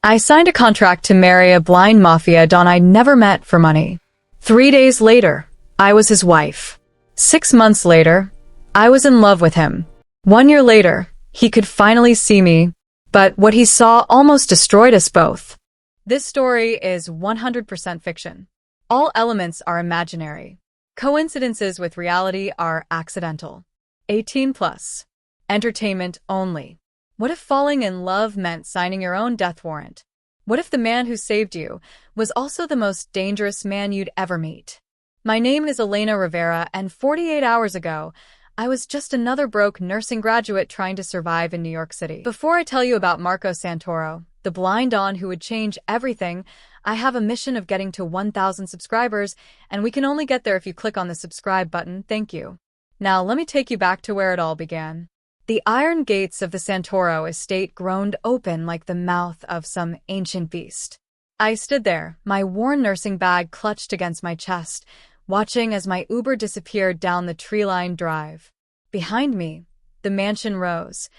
I signed a contract to marry a blind Mafia don I'd never met for money. 3 days later, I was his wife. 6 months later, I was in love with him. 1 year later, he could finally see me, but what he saw almost destroyed us both. This story is 100% fiction. All elements are imaginary. Coincidences with reality are accidental. 18 plus. Entertainment only. What if falling in love meant signing your own death warrant? What if the man who saved you was also the most dangerous man you'd ever meet? My name is Elena Rivera, and 48 hours ago, I was just another broke nursing graduate trying to survive in New York City. Before I tell you about Marco Santoro, the blind Don who would change everything, I have a mission of getting to 1,000 subscribers, and we can only get there if you click on the subscribe button. Thank you. Now let me take you back to where it all began. The iron gates of the Santoro estate groaned open like the mouth of some ancient beast. I stood there, my worn nursing bag clutched against my chest, watching as my Uber disappeared down the tree-lined drive. Behind me, the mansion rose,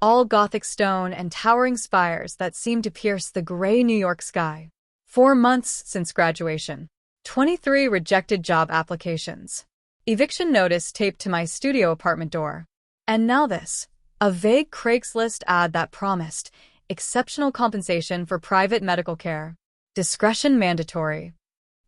all Gothic stone and towering spires that seemed to pierce the gray New York sky. 4 months since graduation. 23 rejected job applications. Eviction notice taped to my studio apartment door. And now this, a vague Craigslist ad that promised exceptional compensation for private medical care. Discretion mandatory.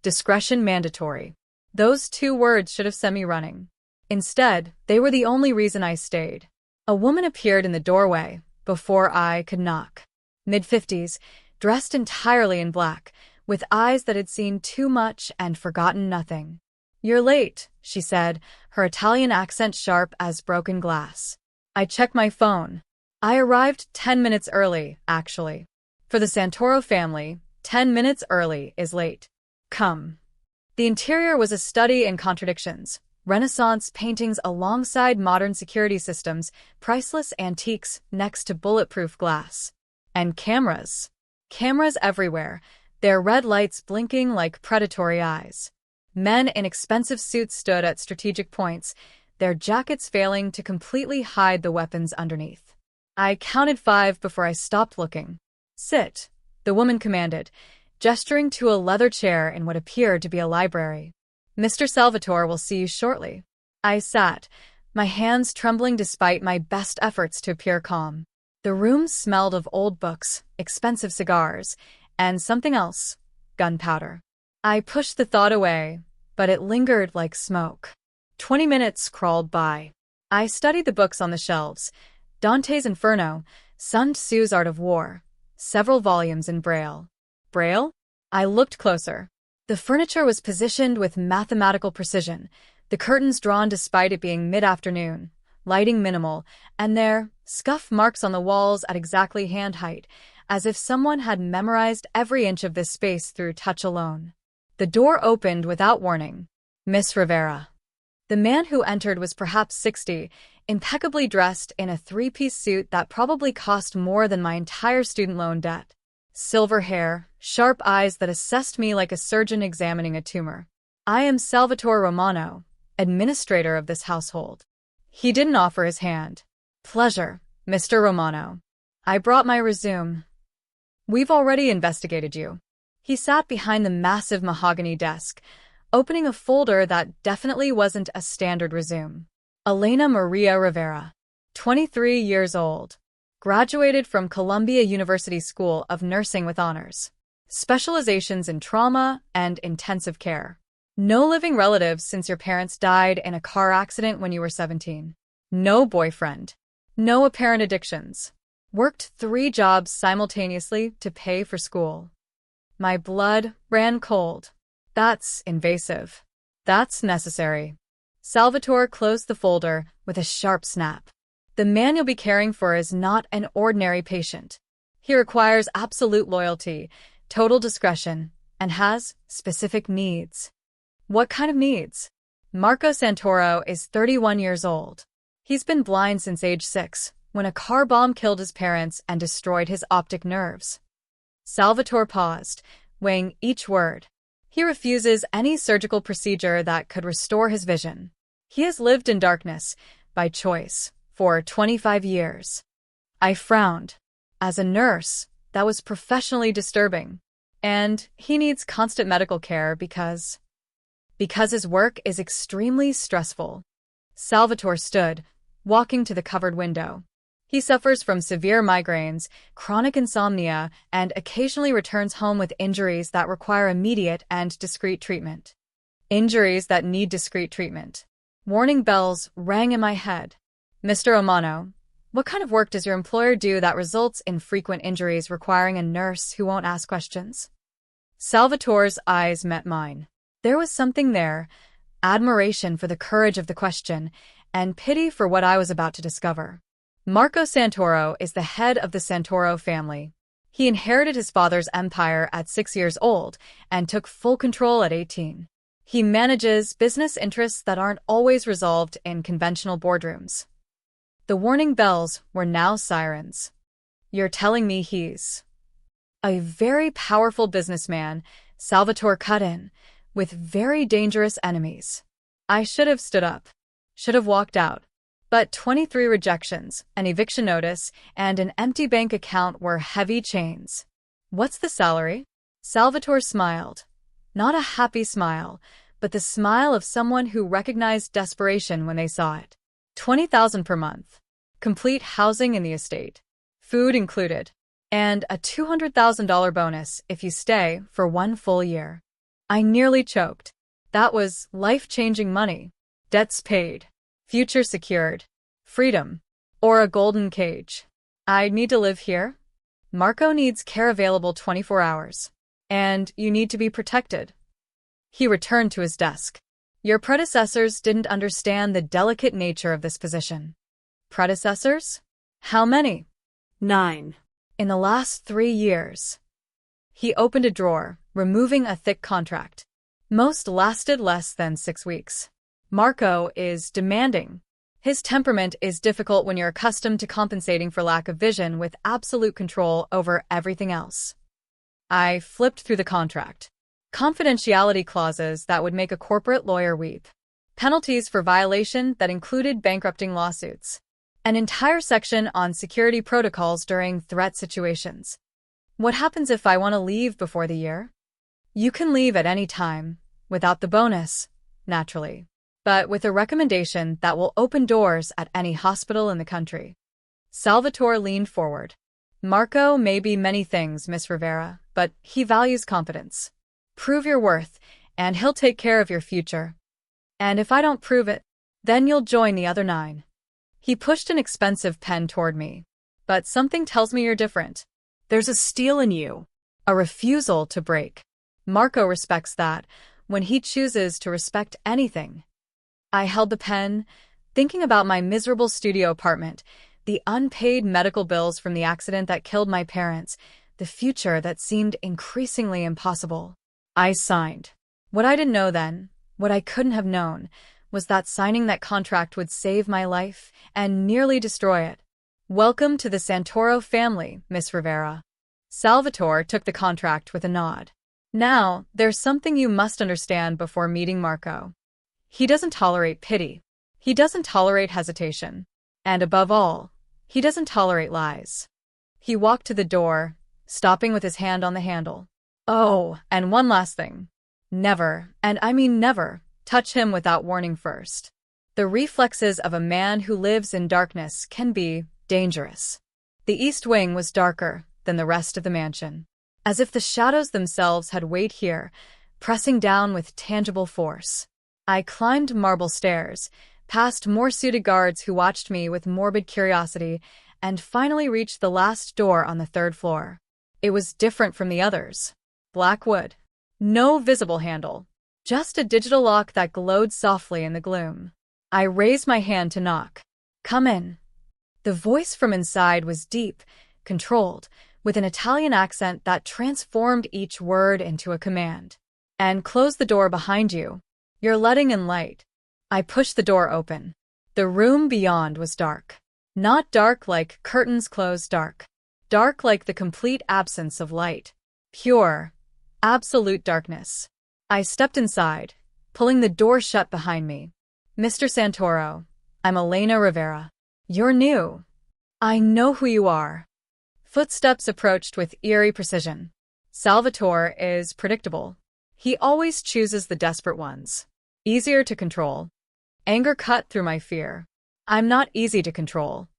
Discretion mandatory. Those 2 words should have sent me running. Instead, they were the only reason I stayed. A woman appeared in the doorway before I could knock. Mid-50s, dressed entirely in black, with eyes that had seen too much and forgotten nothing. "You're late," she said, her Italian accent sharp as broken glass. I checked my phone. I arrived 10 minutes early, actually. For the Santoro family, 10 minutes early is late. Come. The interior was a study in contradictions. Renaissance paintings alongside modern security systems, priceless antiques next to bulletproof glass. And cameras. Cameras everywhere, their red lights blinking like predatory eyes. Men in expensive suits stood at strategic points, their jackets failing to completely hide the weapons underneath. I counted 5 before I stopped looking. "Sit," the woman commanded, gesturing to a leather chair in what appeared to be a library. "Mr. Salvatore will see you shortly." I sat, my hands trembling despite my best efforts to appear calm. The room smelled of old books, expensive cigars, and something else, gunpowder. I pushed the thought away, but it lingered like smoke. 20 minutes crawled by. I studied the books on the shelves. Dante's Inferno, Sun Tzu's Art of War, several volumes in Braille. Braille? I looked closer. The furniture was positioned with mathematical precision, the curtains drawn despite it being mid-afternoon, lighting minimal, and there, scuff marks on the walls at exactly hand height, as if someone had memorized every inch of this space through touch alone. The door opened without warning. Miss Rivera. The man who entered was perhaps 60, impeccably dressed in a 3-piece suit that probably cost more than my entire student loan debt. Silver hair, sharp eyes that assessed me like a surgeon examining a tumor. "I am Salvatore Romano, administrator of this household." He didn't offer his hand. "Pleasure, Mr. Romano. I brought my resume." "We've already investigated you." He sat behind the massive mahogany desk, opening a folder that definitely wasn't a standard resume. Elena Maria Rivera, 23 years old. Graduated from Columbia University School of Nursing with honors. Specializations in trauma and intensive care. No living relatives since your parents died in a car accident when you were 17. No boyfriend. No apparent addictions. Worked 3 jobs simultaneously to pay for school. My blood ran cold. That's invasive. That's necessary. Salvatore closed the folder with a sharp snap. The man you'll be caring for is not an ordinary patient. He requires absolute loyalty, total discretion, and has specific needs. What kind of needs? Marco Santoro is 31 years old. He's been blind since age 6, when a car bomb killed his parents and destroyed his optic nerves. Salvatore paused, weighing each word. He refuses any surgical procedure that could restore his vision. He has lived in darkness, by choice, for 25 years. I frowned. As a nurse, that was professionally disturbing. And he needs constant medical care because his work is extremely stressful. Salvatore stood, walking to the covered window. He suffers from severe migraines, chronic insomnia, and occasionally returns home with injuries that require immediate and discreet treatment. Injuries that need discreet treatment. Warning bells rang in my head. Mr. Omano, what kind of work does your employer do that results in frequent injuries requiring a nurse who won't ask questions? Salvatore's eyes met mine. There was something there, admiration for the courage of the question, and pity for what I was about to discover. Marco Santoro is the head of the Santoro family. He inherited his father's empire at 6 years old and took full control at 18. He manages business interests that aren't always resolved in conventional boardrooms. The warning bells were now sirens. You're telling me he's a very powerful businessman, Salvatore cut in, with very dangerous enemies. I should have stood up, should have walked out. But 23 rejections, an eviction notice, and an empty bank account were heavy chains. What's the salary? Salvatore smiled. Not a happy smile, but the smile of someone who recognized desperation when they saw it. 20,000 per month. Complete housing in the estate. Food included. And a $200,000 bonus if you stay for 1 full year. I nearly choked. That was life-changing money. Debts paid. Future secured. Freedom. Or a golden cage. I need to live here? Marco needs care available 24 hours. And you need to be protected. He returned to his desk. Your predecessors didn't understand the delicate nature of this position. Predecessors? How many? 9. In the last 3 years. He opened a drawer, removing a thick contract. Most lasted less than 6 weeks. Marco is demanding. His temperament is difficult when you're accustomed to compensating for lack of vision with absolute control over everything else. I flipped through the contract. Confidentiality clauses that would make a corporate lawyer weep. Penalties for violation that included bankrupting lawsuits. An entire section on security protocols during threat situations. What happens if I want to leave before the year? You can leave at any time, without the bonus, naturally. But with a recommendation that will open doors at any hospital in the country. Salvatore leaned forward. Marco may be many things, Miss Rivera, but he values competence. Prove your worth, and he'll take care of your future. And if I don't prove it, then you'll join the other 9. He pushed an expensive pen toward me. But something tells me you're different. There's a steel in you. A refusal to break. Marco respects that, when he chooses to respect anything. I held the pen, thinking about my miserable studio apartment, the unpaid medical bills from the accident that killed my parents, the future that seemed increasingly impossible. I signed. What I didn't know then, what I couldn't have known, was that signing that contract would save my life and nearly destroy it. Welcome to the Santoro family, Miss Rivera. Salvatore took the contract with a nod. Now, there's something you must understand before meeting Marco. He doesn't tolerate pity. He doesn't tolerate hesitation. And above all, he doesn't tolerate lies. He walked to the door, stopping with his hand on the handle. Oh, and one last thing. Never, and I mean never, touch him without warning first. The reflexes of a man who lives in darkness can be dangerous. The east wing was darker than the rest of the mansion, as if the shadows themselves had weight here, pressing down with tangible force. I climbed marble stairs, past more suited guards who watched me with morbid curiosity, and finally reached the last door on the 3rd floor. It was different from the others. Black wood. No visible handle. Just a digital lock that glowed softly in the gloom. I raised my hand to knock. Come in. The voice from inside was deep, controlled, with an Italian accent that transformed each word into a command. And close the door behind you. You're letting in light. I pushed the door open. The room beyond was dark. Not dark like curtains closed dark. Dark like the complete absence of light. Pure, absolute darkness. I stepped inside, pulling the door shut behind me. Mr. Santoro, I'm Elena Rivera. You're new. I know who you are. Footsteps approached with eerie precision. Salvatore is predictable. He always chooses the desperate ones. Easier to control. Anger cut through my fear. I'm not easy to control.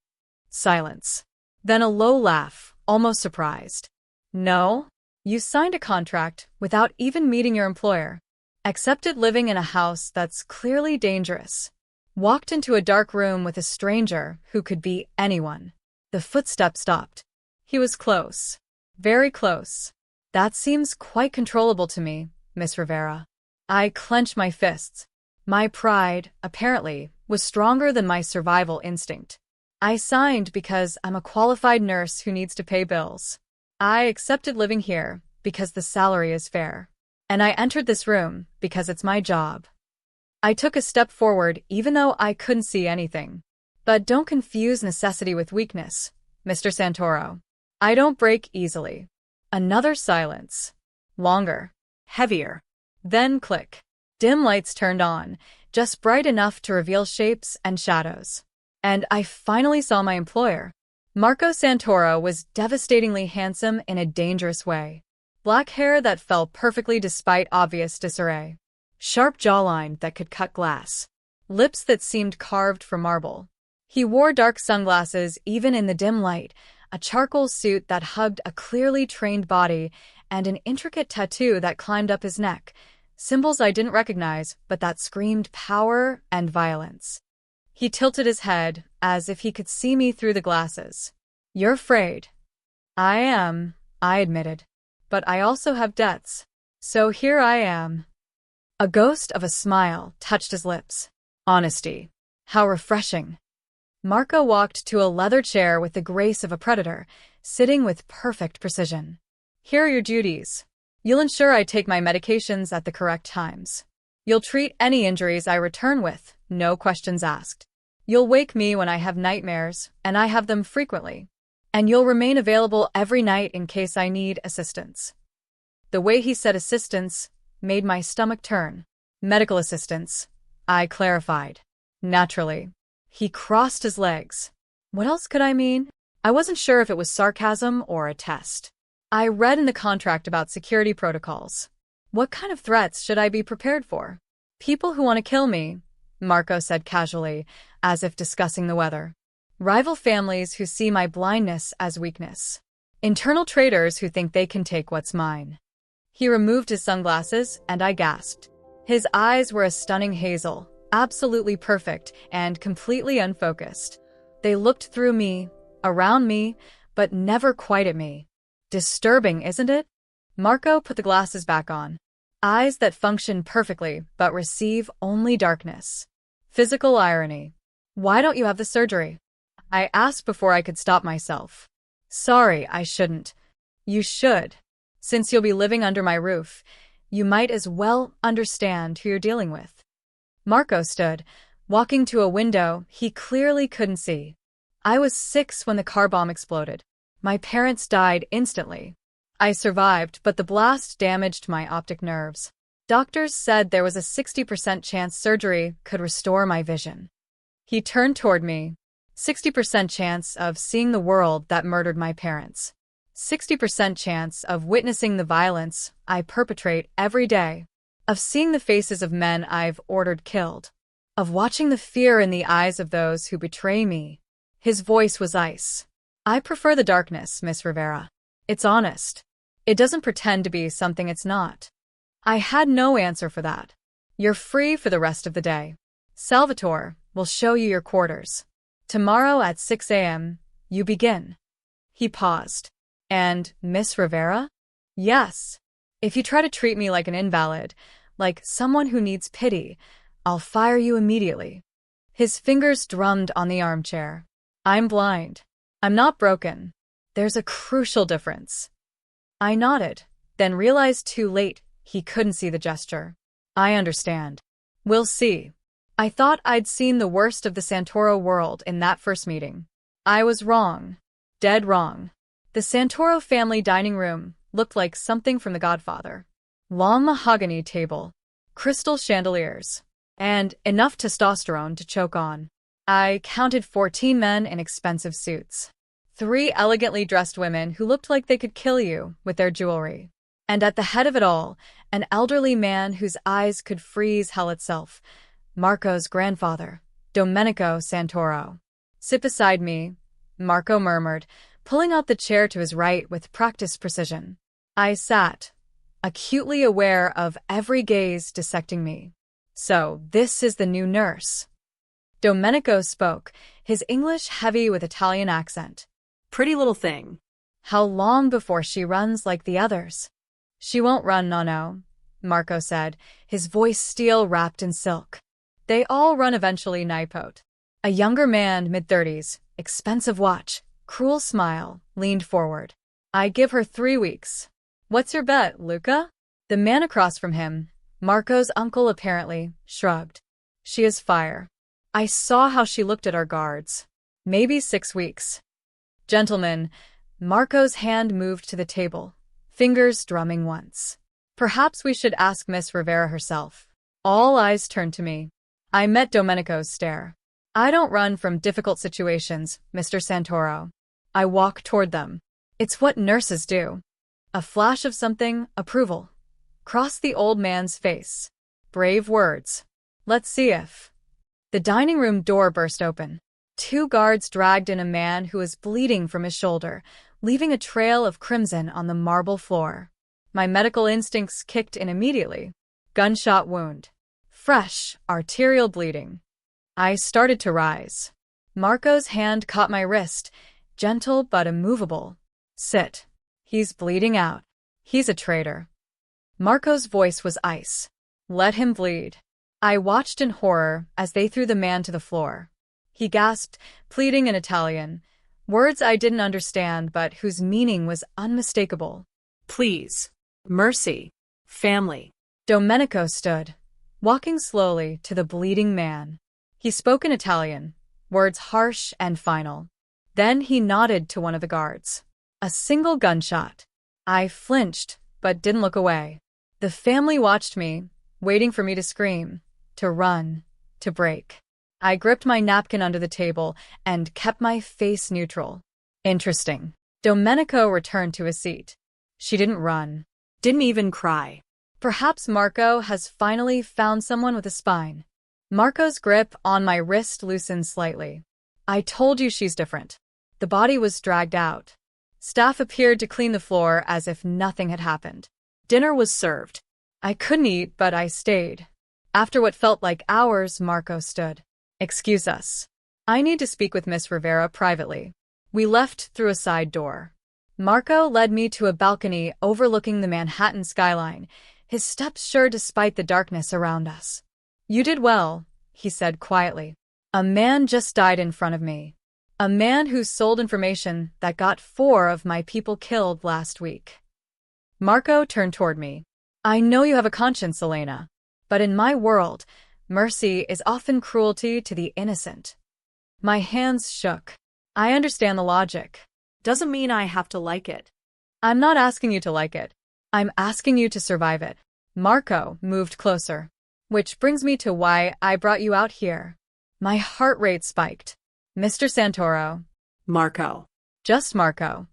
Silence. Then a low laugh, almost surprised. No? You signed a contract without even meeting your employer. Accepted living in a house that's clearly dangerous. Walked into a dark room with a stranger who could be anyone. The footsteps stopped. He was close. Very close. That seems quite controllable to me, Miss Rivera. I clenched my fists. My pride, apparently, was stronger than my survival instinct. I signed because I'm a qualified nurse who needs to pay bills. I accepted living here because the salary is fair. And I entered this room because it's my job. I took a step forward even though I couldn't see anything. But don't confuse necessity with weakness, Mr. Santoro. I don't break easily. Another silence. Longer. Heavier. Then click. Dim lights turned on, just bright enough to reveal shapes and shadows. And I finally saw my employer. Marco Santoro was devastatingly handsome in a dangerous way. Black hair that fell perfectly despite obvious disarray. Sharp jawline that could cut glass. Lips that seemed carved from marble. He wore dark sunglasses even in the dim light, a charcoal suit that hugged a clearly trained body, and an intricate tattoo that climbed up his neck. Symbols I didn't recognize, but that screamed power and violence. He tilted his head, as if he could see me through the glasses. You're afraid. I am, I admitted. But I also have debts. So here I am. A ghost of a smile touched his lips. Honesty. How refreshing. Marco walked to a leather chair with the grace of a predator, sitting with perfect precision. Here are your duties. You'll ensure I take my medications at the correct times. You'll treat any injuries I return with, no questions asked. You'll wake me when I have nightmares, and I have them frequently. And you'll remain available every night in case I need assistance. The way he said assistance made my stomach turn. Medical assistance, I clarified. Naturally. He crossed his legs. What else could I mean? I wasn't sure if it was sarcasm or a test. I read in the contract about security protocols. What kind of threats should I be prepared for? People who want to kill me, Marco said casually, as if discussing the weather. Rival families who see my blindness as weakness. Internal traitors who think they can take what's mine. He removed his sunglasses, and I gasped. His eyes were a stunning hazel, absolutely perfect and completely unfocused. They looked through me, around me, but never quite at me. Disturbing, isn't it? Marco put the glasses back on. Eyes that function perfectly but receive only darkness. Physical irony. Why don't you have the surgery? I asked before I could stop myself. Sorry, I shouldn't. You should. Since you'll be living under my roof, you might as well understand who you're dealing with. Marco stood, walking to a window he clearly couldn't see. I was 6 when the car bomb exploded. My parents died instantly. I survived, but the blast damaged my optic nerves. Doctors said there was a 60% chance surgery could restore my vision. He turned toward me. 60% chance of seeing the world that murdered my parents. 60% chance of witnessing the violence I perpetrate every day. Of seeing the faces of men I've ordered killed. Of watching the fear in the eyes of those who betray me. His voice was ice. I prefer the darkness, Miss Rivera. It's honest. It doesn't pretend to be something it's not. I had no answer for that. You're free for the rest of the day. Salvatore will show you your quarters. Tomorrow at 6 a.m., you begin. He paused. And Miss Rivera? Yes. If you try to treat me like an invalid, like someone who needs pity, I'll fire you immediately. His fingers drummed on the armchair. I'm blind. I'm not broken. There's a crucial difference. I nodded, then realized too late he couldn't see the gesture. I understand. We'll see. I thought I'd seen the worst of the Santoro world in that first meeting. I was wrong. Dead wrong. The Santoro family dining room looked like something from The Godfather. Long mahogany table, crystal chandeliers, and enough testosterone to choke on. I counted 14 men in expensive suits. 3 elegantly dressed women who looked like they could kill you with their jewelry. And at the head of it all, an elderly man whose eyes could freeze hell itself. Marco's grandfather, Domenico Santoro. "Sit beside me," Marco murmured, pulling out the chair to his right with practiced precision. I sat, acutely aware of every gaze dissecting me. "So, this is the new nurse." Domenico spoke, his English heavy with Italian accent. Pretty little thing. "How long before she runs like the others?" "She won't run, no," Marco said, his voice steel wrapped in silk. "They all run eventually, Nipote." A younger man, mid-30s, expensive watch, cruel smile, leaned forward. "I give her 3 weeks. What's your bet, Luca?" The man across from him, Marco's uncle apparently, shrugged. "She is fire. I saw how she looked at our guards. Maybe 6 weeks." "Gentlemen," Marco's hand moved to the table, fingers drumming once. "Perhaps we should ask Miss Rivera herself." All eyes turned to me. I met Domenico's stare. "I don't run from difficult situations, Mr. Santoro." I walk toward them. It's what nurses do. A flash of something, approval, crossed the old man's face. Brave words. "Let's see if." The dining room door burst open. 2 guards dragged in a man who was bleeding from his shoulder, leaving a trail of crimson on the marble floor. My medical instincts kicked in immediately. Gunshot wound. Fresh, arterial bleeding. I started to rise. Marco's hand caught my wrist, gentle but immovable. "Sit. He's bleeding out. He's a traitor." Marco's voice was ice. "Let him bleed." I watched in horror as they threw the man to the floor. He gasped, pleading in Italian, words I didn't understand but whose meaning was unmistakable. "Please. Mercy. Family." Domenico stood, walking slowly to the bleeding man. He spoke in Italian, words harsh and final. Then he nodded to one of the guards. A single gunshot. I flinched, but didn't look away. The family watched me, waiting for me to scream, to run, to break. I gripped my napkin under the table and kept my face neutral. Interesting. Domenico returned to his seat. She didn't run. Didn't even cry. Perhaps Marco has finally found someone with a spine. Marco's grip on my wrist loosened slightly. "I told you she's different." The body was dragged out. Staff appeared to clean the floor as if nothing had happened. Dinner was served. I couldn't eat, but I stayed. After what felt like hours, Marco stood. "Excuse us. I need to speak with Miss Rivera privately." We left through a side door. Marco led me to a balcony overlooking the Manhattan skyline, his steps sure despite the darkness around us. "You did well," he said quietly. "A man just died in front of me. A man who sold information that got 4 of my people killed last week." Marco turned toward me. "I know you have a conscience, Elena. But in my world, mercy is often cruelty to the innocent." My hands shook. "I understand the logic." Doesn't mean I have to like it. "I'm not asking you to like it. I'm asking you to survive it." Marco moved closer. "Which brings me to why I brought you out here." My heart rate spiked. "Mr. Santoro." Marco. "Just Marco."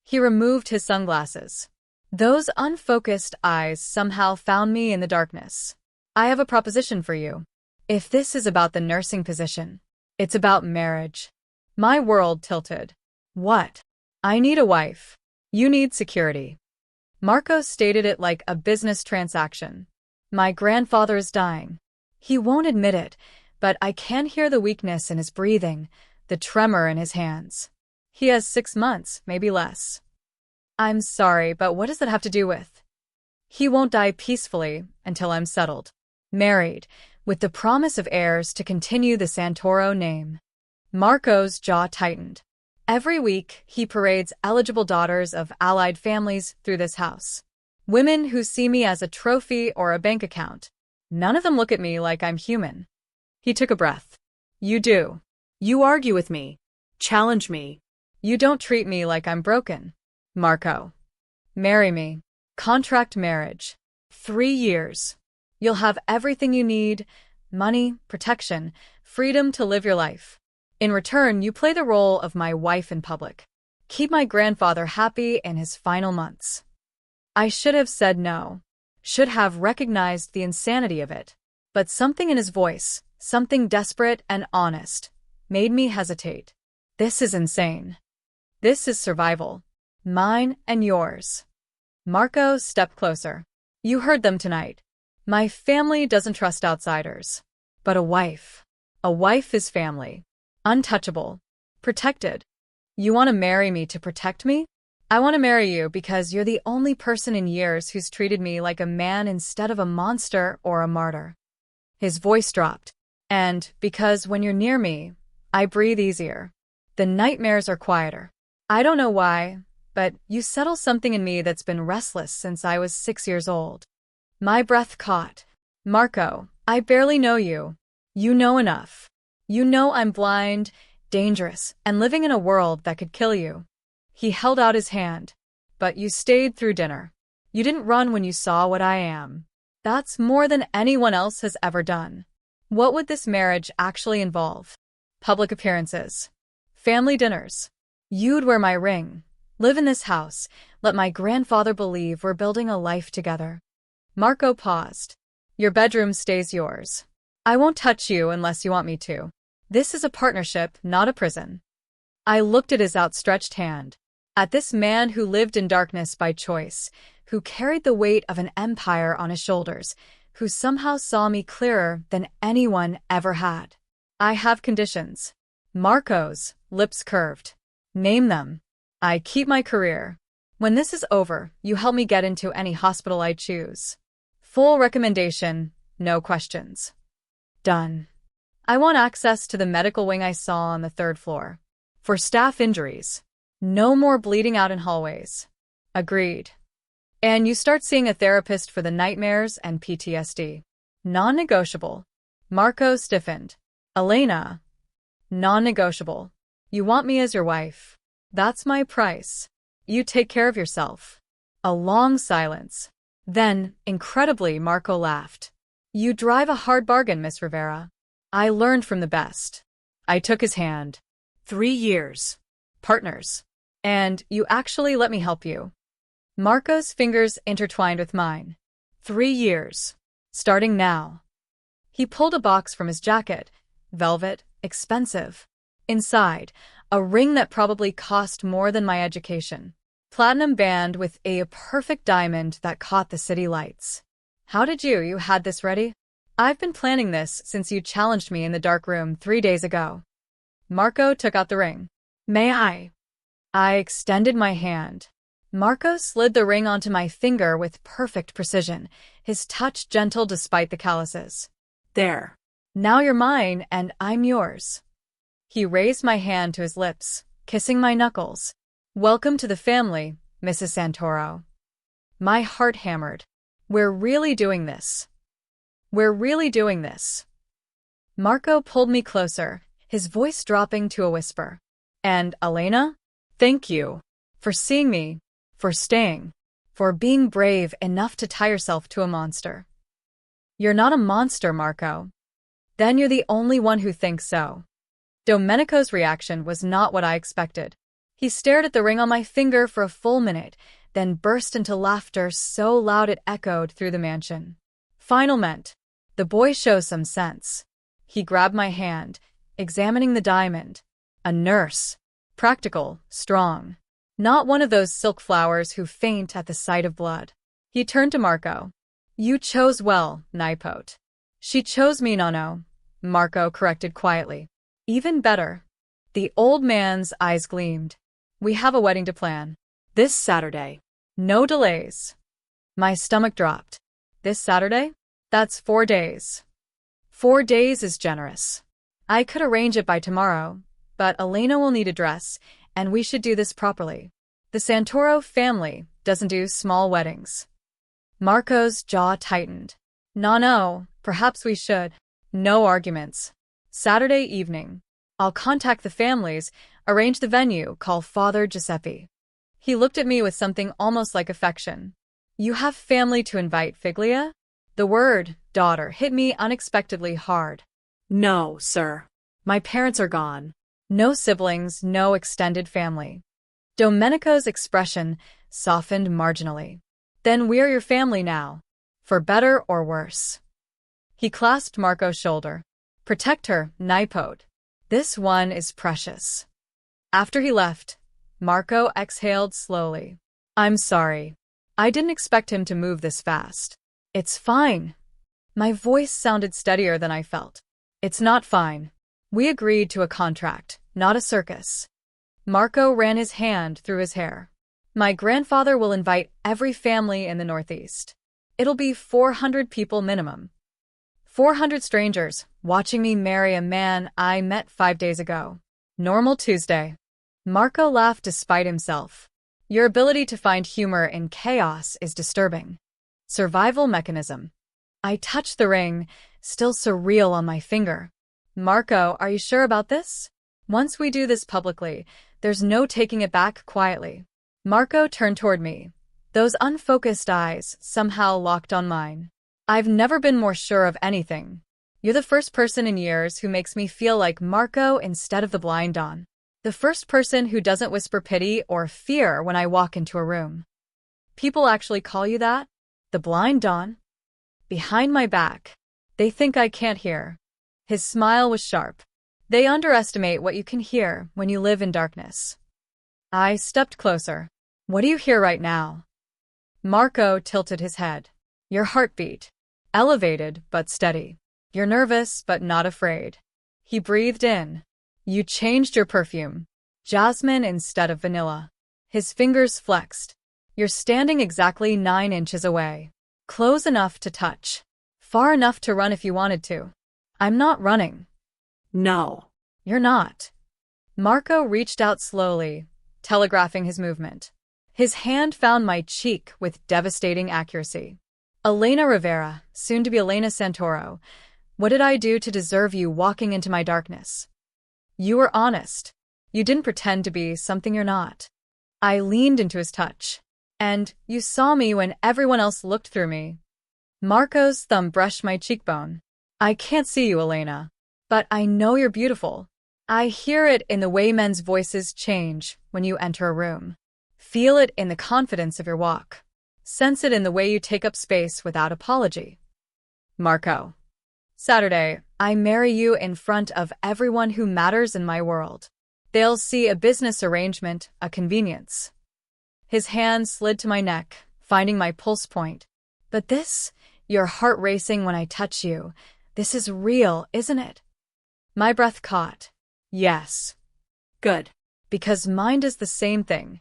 He removed his sunglasses. Those unfocused eyes somehow found me in the darkness. "I have a proposition for you. If this is about the nursing position, it's about marriage." My world tilted. "What?" "I need a wife. You need security." Marco stated it like a business transaction. "My grandfather is dying. He won't admit it, but I can hear the weakness in his breathing, the tremor in his hands. He has 6 months, maybe less." "I'm sorry, but what does that have to do with?" "He won't die peacefully until I'm settled. Married, with the promise of heirs to continue the Santoro name." Marco's jaw tightened. Every week, he parades eligible daughters of allied families through this house. Women who see me as a trophy or a bank account. None of them look at me like I'm human. He took a breath. "You do. You argue with me. Challenge me. You don't treat me like I'm broken. Marco. Marry me. Contract marriage. 3 years. You'll have everything you need, money, protection, freedom to live your life. In return, you play the role of my wife in public. keep my grandfather happy in his final months. I should have said no, should have recognized the insanity of it. But something in his voice, something desperate and honest, made me hesitate. This is insane. This is survival. Mine and yours. Marco stepped closer. You heard them tonight. My family doesn't trust outsiders. But a wife. A wife is family. Untouchable. Protected. You want to marry me to protect me? I want to marry you because you're the only person in years who's treated me like a man instead of a monster or a martyr. His voice dropped. And because when you're near me, I breathe easier. The nightmares are quieter. I don't know why, but you settle something in me that's been restless since I was 6 years old. My breath caught. Marco, I barely know you. You know enough. You know I'm blind, dangerous, and living in a world that could kill you. He held out his hand. But you stayed through dinner. You didn't run when you saw what I am. That's more than anyone else has ever done. What would this marriage actually involve? Public appearances. Family dinners. You'd wear my ring. Live in this house. Let my grandfather believe we're building a life together. Marco paused. Your bedroom stays yours. I won't touch you unless you want me to. This is a partnership, not a prison. I looked at his outstretched hand. At this man who lived in darkness by choice, who carried the weight of an empire on his shoulders, who somehow saw me clearer than anyone ever had. I have conditions. Marco's lips curved. Name them. I keep my career. When this is over, you help me get into any hospital I choose. Full recommendation, no questions. Done. I want access to the medical wing I saw on the 3rd floor. For staff injuries. No more bleeding out in hallways. Agreed. And you start seeing a therapist for the nightmares and PTSD. Non-negotiable. Marco stiffened. Elena. Non-negotiable. You want me as your wife. That's my price. You take care of yourself. A long silence. Then, incredibly, Marco laughed. You drive a hard bargain, Miss Rivera. I learned from the best. I took his hand. 3 years. Partners. And you actually let me help you. Marco's fingers intertwined with mine. 3 years. Starting now. He pulled a box from his jacket. Velvet, expensive. Inside, a ring that probably cost more than my education. Platinum band with a perfect diamond that caught the city lights. How did you had this ready? I've been planning this since you challenged me in the dark room 3 days ago. Marco took out the ring. May I? I extended my hand. Marco slid the ring onto my finger with perfect precision, his touch gentle despite the calluses. There. Now you're mine and I'm yours. He raised my hand to his lips, kissing my knuckles. Welcome to the family, Mrs. Santoro. My heart hammered. We're really doing this. We're really doing this. Marco pulled me closer, his voice dropping to a whisper. And, Elena, thank you for seeing me, for staying, for being brave enough to tie yourself to a monster. You're not a monster, Marco. Then you're the only one who thinks so. Domenico's reaction was not what I expected. He stared at the ring on my finger for a full minute, then burst into laughter so loud it echoed through the mansion. Final meant, the boy shows some sense. He grabbed my hand, examining the diamond. A nurse. Practical, strong. Not one of those silk flowers who faint at the sight of blood. He turned to Marco. You chose well, Nipote. She chose me, Nono, Marco corrected quietly. Even better. The old man's eyes gleamed. We have a wedding to plan. This Saturday. No delays. My stomach dropped. This Saturday? That's 4 days. 4 days is generous. I could arrange it by tomorrow, but Elena will need a dress, and we should do this properly. The Santoro family doesn't do small weddings. Marco's jaw tightened. No, perhaps we should. No arguments. Saturday evening. I'll contact the families, arrange the venue, call Father Giuseppe. He looked at me with something almost like affection. You have family to invite, Figlia? The word, daughter, hit me unexpectedly hard. No, sir. My parents are gone. No siblings, no extended family. Domenico's expression softened marginally. Then we're your family now, for better or worse. He clasped Marco's shoulder. Protect her, Nipote. This one is precious. After he left, Marco exhaled slowly. I'm sorry. I didn't expect him to move this fast. It's fine. My voice sounded steadier than I felt. It's not fine. We agreed to a contract, not a circus. Marco ran his hand through his hair. My grandfather will invite every family in the Northeast. It'll be 400 people minimum. 400 strangers watching me marry a man I met 5 days ago. Normal Tuesday. Marco laughed despite himself. Your ability to find humor in chaos is disturbing. Survival mechanism. I touched the ring, still surreal on my finger. Marco, are you sure about this? Once we do this publicly, there's no taking it back quietly. Marco turned toward me. Those unfocused eyes somehow locked on mine. I've never been more sure of anything. You're the first person in years who makes me feel like Marco instead of the blind Don. The first person who doesn't whisper pity or fear when I walk into a room. People actually call you that? The blind Don? Behind my back. They think I can't hear. His smile was sharp. They underestimate what you can hear when you live in darkness. I stepped closer. What do you hear right now? Marco tilted his head. Your heartbeat. Elevated but steady. You're nervous but not afraid. He breathed in. You changed your perfume. Jasmine instead of vanilla. His fingers flexed. You're standing exactly 9 inches away. Close enough to touch. Far enough to run if you wanted to. I'm not running. No. You're not. Marco reached out slowly, telegraphing his movement. His hand found my cheek with devastating accuracy. Elena Rivera, soon to be Elena Santoro. What did I do to deserve you walking into my darkness? You were honest. You didn't pretend to be something you're not. I leaned into his touch. And you saw me when everyone else looked through me. Marco's thumb brushed my cheekbone. I can't see you, Elena. But I know you're beautiful. I hear it in the way men's voices change when you enter a room. Feel it in the confidence of your walk. Sense it in the way you take up space without apology. Marco. Saturday, I marry you in front of everyone who matters in my world. They'll see a business arrangement, a convenience. His hand slid to my neck, finding my pulse point. But this, your heart racing when I touch you, this is real, isn't it? My breath caught. Yes. Good. Because mine does the same thing.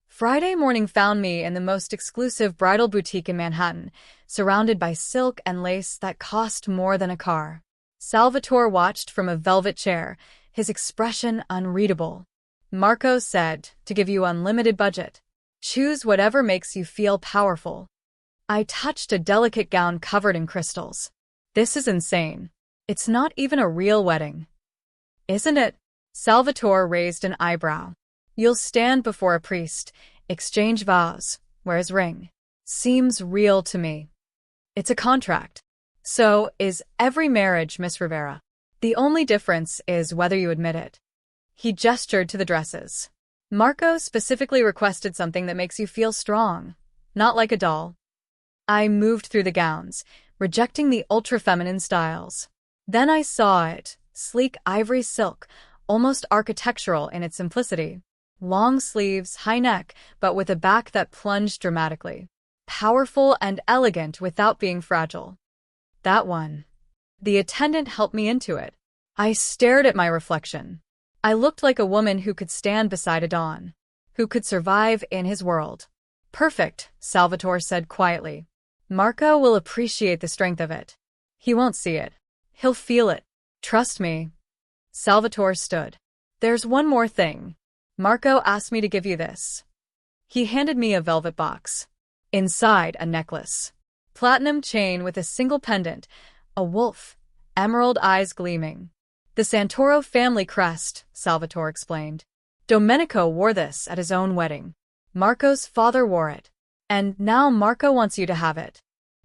Friday morning found me in the most exclusive bridal boutique in Manhattan, surrounded by silk and lace that cost more than a car. Salvatore watched from a velvet chair, his expression unreadable. Marco said, to give you unlimited budget. Choose whatever makes you feel powerful. I touched a delicate gown covered in crystals. This is insane. It's not even a real wedding. Isn't it? Salvatore raised an eyebrow. You'll stand before a priest, exchange vows, wear his ring. Seems real to me. It's a contract. So is every marriage, Miss Rivera. The only difference is whether you admit it. He gestured to the dresses. Marco specifically requested something that makes you feel strong, not like a doll. I moved through the gowns, rejecting the ultra-feminine styles. Then I saw it, sleek ivory silk, almost architectural in its simplicity. Long sleeves, high neck, but with a back that plunged dramatically. Powerful and elegant without being fragile. That one. The attendant helped me into it. I stared at my reflection. I looked like a woman who could stand beside a Don, who could survive in his world. Perfect, Salvatore said quietly. Marco will appreciate the strength of it. He won't see it. He'll feel it. Trust me. Salvatore stood. There's one more thing. Marco asked me to give you this. He handed me a velvet box. Inside, a necklace. Platinum chain with a single pendant, a wolf, emerald eyes gleaming. The Santoro family crest, Salvatore explained. Domenico wore this at his own wedding. Marco's father wore it. And now Marco wants you to have it.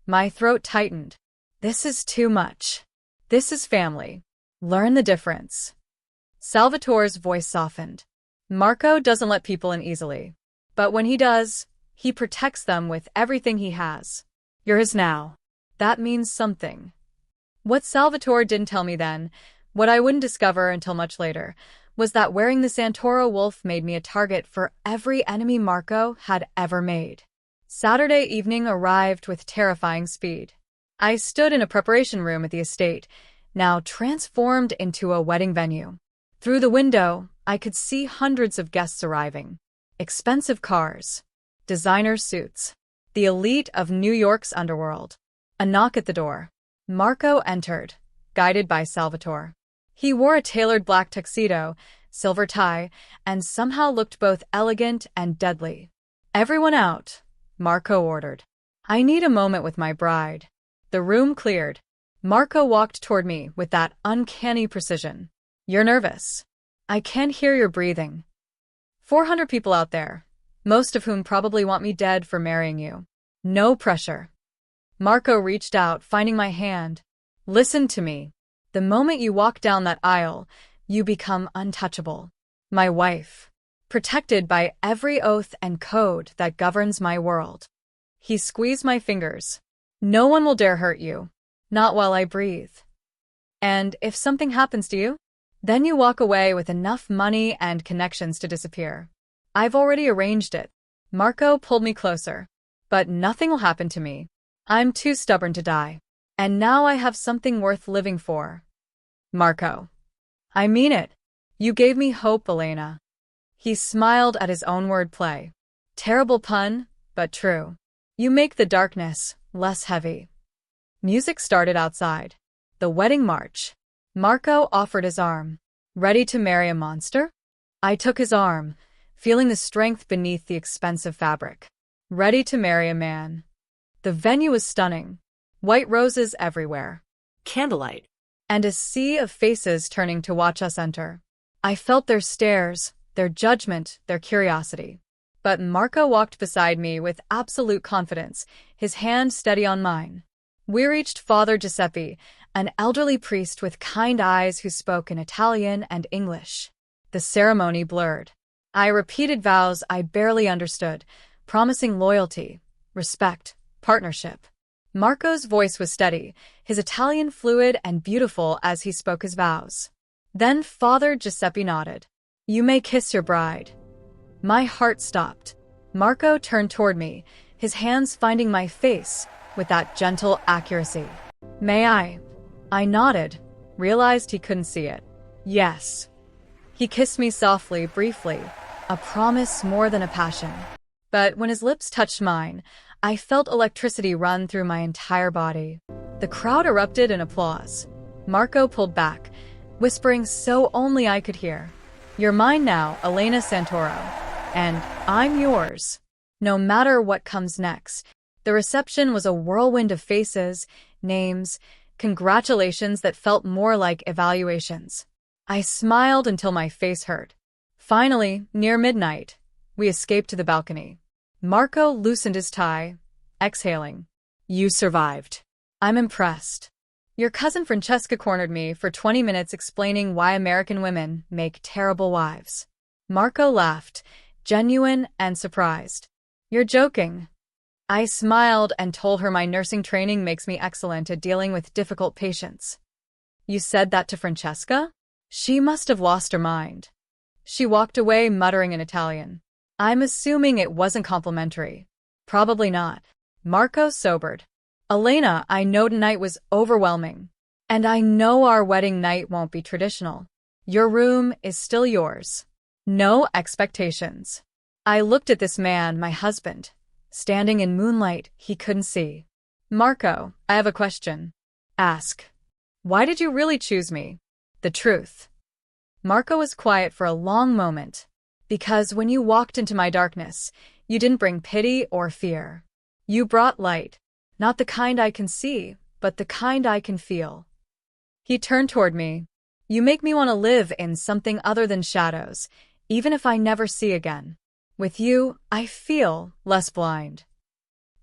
My throat tightened. This is too much. This is family. Learn the difference. Salvatore's voice softened. Marco doesn't let people in easily. But when he does, he protects them with everything he has. You're his now. That means something. What Salvatore didn't tell me then, what I wouldn't discover until much later, was that wearing the Santoro wolf made me a target for every enemy Marco had ever made. Saturday evening arrived with terrifying speed. I stood in a preparation room at the estate, now transformed into a wedding venue. Through the window, I could see hundreds of guests arriving. Expensive cars, designer suits, the elite of New York's underworld. A knock at the door. Marco entered, guided by Salvatore. He wore a tailored black tuxedo, silver tie, and somehow looked both elegant and deadly. "Everyone out," Marco ordered. "I need a moment with my bride." The room cleared. Marco walked toward me with that uncanny precision. "You're nervous. I can hear your breathing. 400 people out there, most of whom probably want me dead for marrying you. No pressure." Marco reached out, finding my hand. "Listen to me. The moment you walk down that aisle, you become untouchable. My wife. Protected by every oath and code that governs my world." He squeezed my fingers. "No one will dare hurt you. Not while I breathe. And if something happens to you, then you walk away with enough money and connections to disappear. I've already arranged it." Marco pulled me closer. "But nothing will happen to me. I'm too stubborn to die. And now I have something worth living for." "Marco. I mean it. You gave me hope, Elena." He smiled at his own wordplay. Terrible pun, but true. "You make the darkness less heavy." Music started outside. The wedding march. Marco offered his arm. "Ready to marry a monster?" I took his arm, feeling the strength beneath the expensive fabric. Ready to marry a man. The venue was stunning. White roses everywhere. Candlelight. And a sea of faces turning to watch us enter. I felt their stares, their judgment, their curiosity. But Marco walked beside me with absolute confidence, his hand steady on mine. We reached Father Giuseppe, an elderly priest with kind eyes who spoke in Italian and English. The ceremony blurred. I repeated vows I barely understood, promising loyalty, respect, partnership. Marco's voice was steady, his Italian fluid and beautiful as he spoke his vows. Then Father Giuseppe nodded. "You may kiss your bride." My heart stopped. Marco turned toward me, his hands finding my face with that gentle accuracy. "May I?" I nodded, realized he couldn't see it. "Yes." He kissed me softly, briefly, a promise more than a passion. But when his lips touched mine, I felt electricity run through my entire body. The crowd erupted in applause. Marco pulled back, whispering so only I could hear. "You're mine now, Elena Santoro. And I'm yours. No matter what comes next." The reception was a whirlwind of faces, names, congratulations that felt more like evaluations. I smiled until my face hurt. Finally, near midnight, we escaped to the balcony. Marco loosened his tie, exhaling. "You survived. I'm impressed." Your cousin Francesca cornered me for 20 minutes explaining why American women make terrible wives. Marco laughed, genuine and surprised. "You're joking." I smiled and told her my nursing training makes me excellent at dealing with difficult patients. "You said that to Francesca?" She must have lost her mind. She walked away muttering in Italian. I'm assuming it wasn't complimentary. Probably not. Marco sobered. "Elena, I know tonight was overwhelming. And I know our wedding night won't be traditional. Your room is still yours. No expectations." I looked at this man, my husband, standing in moonlight he couldn't see. "Marco, I have a question." "Ask." "Why did you really choose me?" "The truth." Marco was quiet for a long moment. "Because when you walked into my darkness, you didn't bring pity or fear. You brought light. Not the kind I can see, but the kind I can feel." He turned toward me. "You make me want to live in something other than shadows, even if I never see again. With you, I feel less blind."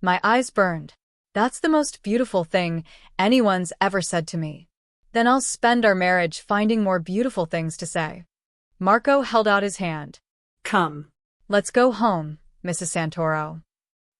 My eyes burned. That's the most beautiful thing anyone's ever said to me. Then I'll spend our marriage finding more beautiful things to say. Marco held out his hand. Come. Let's go home, Mrs. Santoro.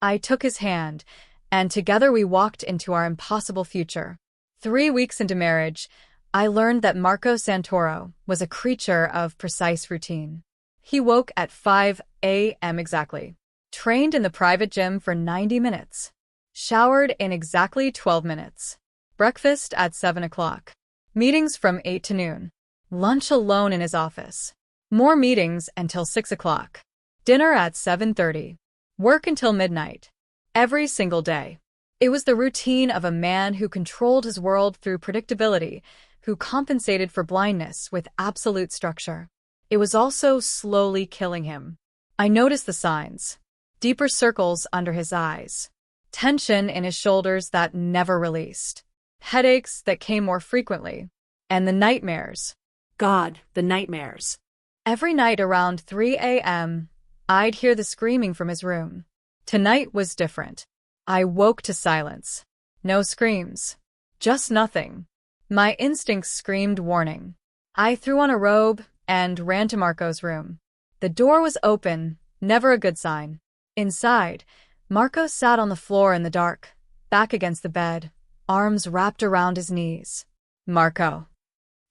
I took his hand, and together we walked into our impossible future. 3 weeks into marriage, I learned that Marco Santoro was a creature of precise routine. He woke at 5 a.m. exactly, trained in the private gym for 90 minutes, showered in exactly 12 minutes, breakfast at 7 o'clock, meetings from 8 to noon, lunch alone in his office, more meetings until 6 o'clock, dinner at 7:30, work until midnight, every single day. It was the routine of a man who controlled his world through predictability, who compensated for blindness with absolute structure. It was also slowly killing him. I noticed the signs: deeper circles under his eyes, tension in his shoulders that never released, headaches that came more frequently, and the nightmares. God, the nightmares. Every night around 3 a.m., I'd hear the screaming from his room. Tonight was different. I woke to silence. No screams. Just nothing. My instincts screamed warning. I threw on a robe and ran to Marco's room. The door was open, never a good sign. Inside, Marco sat on the floor in the dark, back against the bed, arms wrapped around his knees. Marco.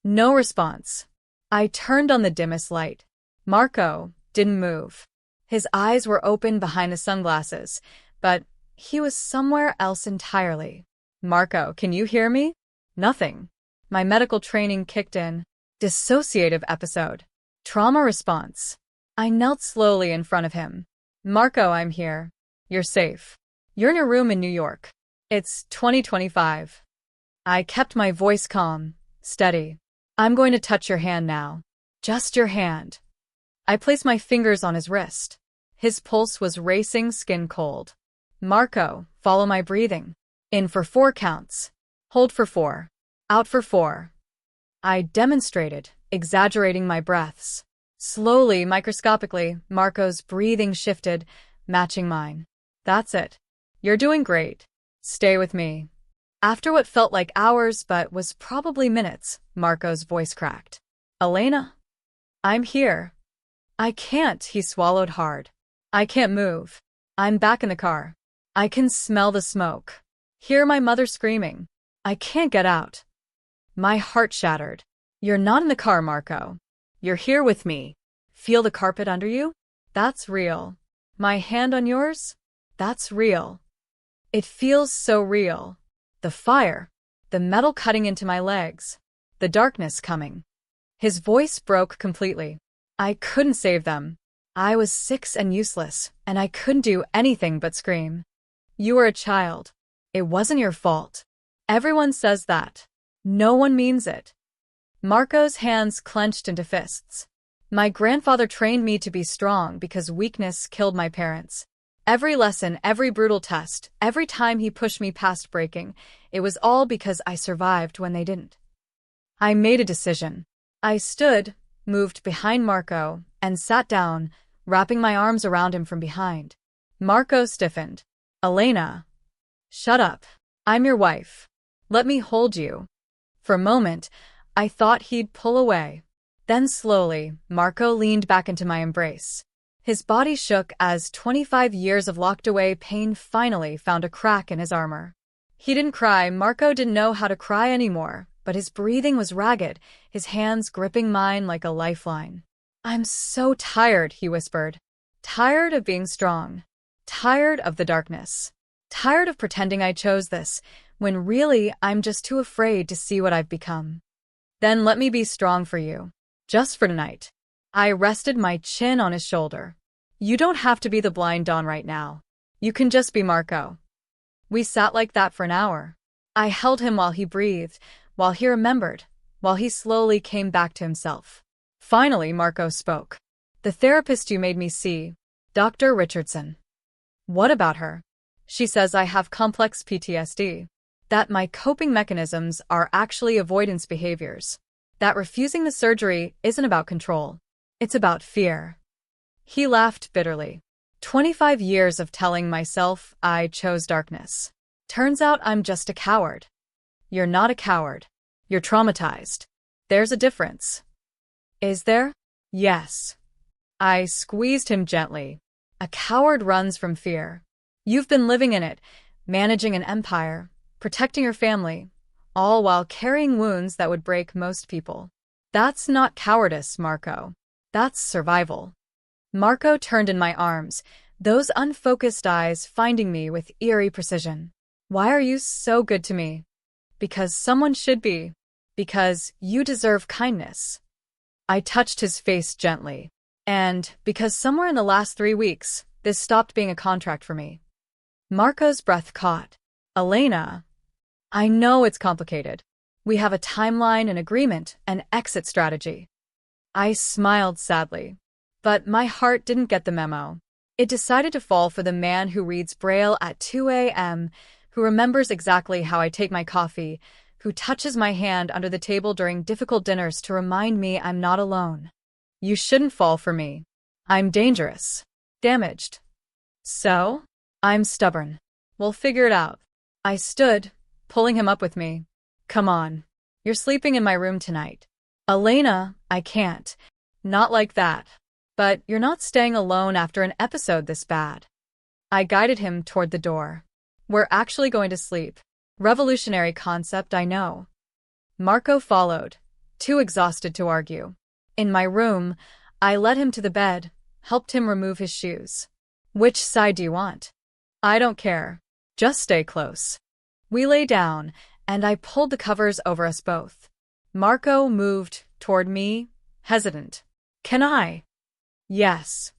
No response. I turned on the dimmest light. Marco didn't move. His eyes were open behind the sunglasses, but he was somewhere else entirely. Marco, can you hear me? Nothing. My medical training kicked in. Dissociative episode. Trauma response. I knelt slowly in front of him. Marco, I'm here. You're safe. You're in your room in New York. It's 2025. I kept my voice calm, steady. I'm going to touch your hand now. Just your hand. I placed my fingers on his wrist. His pulse was racing, skin cold. Marco, follow my breathing. In for 4 counts. Hold for 4. Out for 4. I demonstrated, exaggerating my breaths. Slowly, microscopically, Marco's breathing shifted, matching mine. That's it. You're doing great. Stay with me. After what felt like hours but was probably minutes, Marco's voice cracked. Elena? I'm here. I can't, he swallowed hard. I can't move. I'm back in the car. I can smell the smoke. Hear my mother screaming. I can't get out. My heart shattered. You're not in the car, Marco. You're here with me. Feel the carpet under you? That's real. My hand on yours? That's real. It feels so real. The fire, the metal cutting into my legs, the darkness coming. His voice broke completely. I couldn't save them. I was 6 and useless, and I couldn't do anything but scream. You were a child. It wasn't your fault. Everyone says that. No one means it. Marco's hands clenched into fists. My grandfather trained me to be strong because weakness killed my parents. Every lesson, every brutal test, every time he pushed me past breaking, it was all because I survived when they didn't. I made a decision. I stood, moved behind Marco, and sat down, wrapping my arms around him from behind. Marco stiffened. Elena. Shut up. I'm your wife. Let me hold you. For a moment, I thought he'd pull away. Then slowly, Marco leaned back into my embrace. His body shook as 25 years of locked-away pain finally found a crack in his armor. He didn't cry. Marco didn't know how to cry anymore, but his breathing was ragged, his hands gripping mine like a lifeline. I'm so tired, he whispered. Tired of being strong. Tired of the darkness. Tired of pretending I chose this, when really I'm just too afraid to see what I've become. Then let me be strong for you. Just for tonight. I rested my chin on his shoulder. You don't have to be the blind Don right now. You can just be Marco. We sat like that for an hour. I held him while he breathed, while he remembered, while he slowly came back to himself. Finally, Marco spoke. The therapist you made me see, Dr. Richardson. What about her? She says I have complex PTSD. That my coping mechanisms are actually avoidance behaviors. That refusing the surgery isn't about control. It's about fear. He laughed bitterly. 25 years of telling myself I chose darkness. Turns out I'm just a coward. You're not a coward. You're traumatized. There's a difference. Is there? Yes. I squeezed him gently. A coward runs from fear. You've been living in it, managing an empire, protecting your family, all while carrying wounds that would break most people. That's not cowardice, Marco. That's survival. Marco turned in my arms, those unfocused eyes finding me with eerie precision. Why are you so good to me? Because someone should be. Because you deserve kindness. I touched his face gently. And because somewhere in the last 3 weeks, this stopped being a contract for me. Marco's breath caught. Elena, I know it's complicated. We have a timeline, an agreement, an exit strategy. I smiled sadly. But my heart didn't get the memo. It decided to fall for the man who reads Braille at 2 a.m., who remembers exactly how I take my coffee, who touches my hand under the table during difficult dinners to remind me I'm not alone. You shouldn't fall for me. I'm dangerous. Damaged. So? I'm stubborn. We'll figure it out. I stood, pulling him up with me. Come on. You're sleeping in my room tonight. Elena, I can't. Not like that. But you're not staying alone after an episode this bad. I guided him toward the door. We're actually going to sleep. Revolutionary concept, I know. Marco followed, too exhausted to argue. In my room, I led him to the bed, helped him remove his shoes. Which side do you want? I don't care. Just stay close. We lay down, and I pulled the covers over us both. Marco moved toward me, hesitant. Can I? Yes.